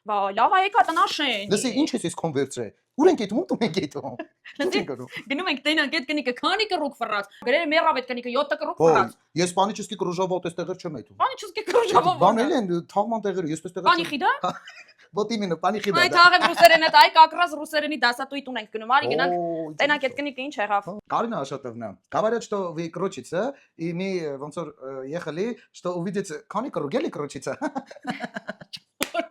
Բա լավ է եկա տնաշեն։ Դասի ինչ ես կոնվերցրե։ Ուր ենք այդում, դու ենք այդում։ Գնում ենք տենանք այդ կնիկը քանի կռուկ ֆռած։ Գրել մերավ այդ կնիկը 7 կռուկ Ո, ֆռած։ ես պանիչսկի կրուժավոտ էս տեղեր չեմ այդում։ Պանիչսկի կռուժավով։ Բանել են թաղման տեղերը, ես էս տեղեր Պանիխի դա։ Вот именно панихи Այ թաղեմ ռուսերենը, այ կակրած ռուսերենի դասատուի տուն ենք գնում, արի գնանք։ Տենանք այդ կնիկը ինչ եղավ։ Карина Ашатовна, говорят, что вы крутится, и мы ոնց որ ехали, что увидите коник ругели крутится.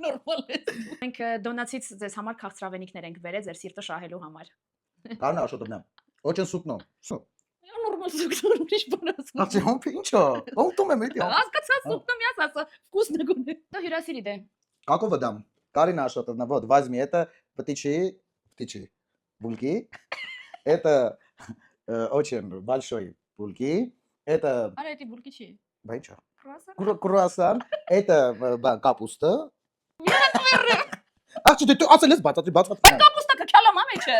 Նորմալ է։ Մենք դոնացից ձեզ համար քաղցրավենիքներ ենք բերել ձեր սիրտը շահելու համար։ Карина Ашатовна, очень сукно. Նորմալ սուկտոր ուրիշ բան ասում։ Ացի հոմփ ինչա։ Ոնտում եմ էդի։ Հասկացա սուկտում ես ասա, վկուսն է գոնե։ Դա հյուրասիրի դե։ Какого дам? Карина Ашатовна, вот, возьми это, птичи, булки. Это очень большой булки. Это Արա էդի բուրկի չի։ байча. Կրուասան։ Круассан. Это капуста. Ach, ты ասել ես բացատրի։ Կապուստա կքալամ ամեջը։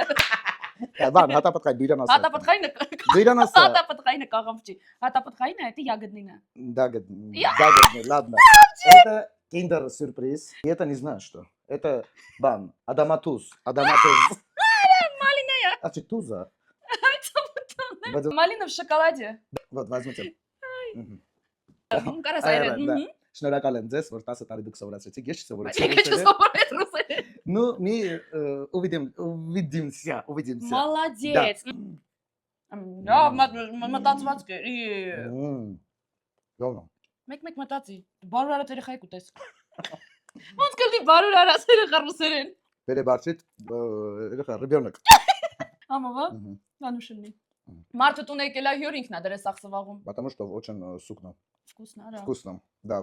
Բան, հատապտղային դիրանասա։ Հատապտղայինը։ Դիրանասա։ Հատապտղայինը կաղամջի։ Հատապտղայինը էդի ягодնինը։ Дагодный, ладно. Это киндер-сюрприз. И это не знаю что. Это бан. Адаматуз. Адаматуз. Малиная։ А туза. Малина в шоколаде։ Вот, возьмите. Կարաս այրել։ Շնորհակալ եմ ձեզ, որ 10 տարի դուք սովորացրիք, ես չսովորեցի։ Չեկա չսովորել ռուսերեն։ Ну, мы увидимся. Молодец։ Լավ, մտածված կերի։ Լավ։ Մեկ մտածի։ Բարոր արած երեխայի կուտես։ Ոնց կլի բարոր արած երեխա ռուսերեն։ Перебарщит ребенок. Ամավա։ Անուշնի։ Մարդը տուն եկել է հյուր ինքնա դրես ախսվաղում։ Потому что очень сукно. Вкусно, да. Вкусно. Да.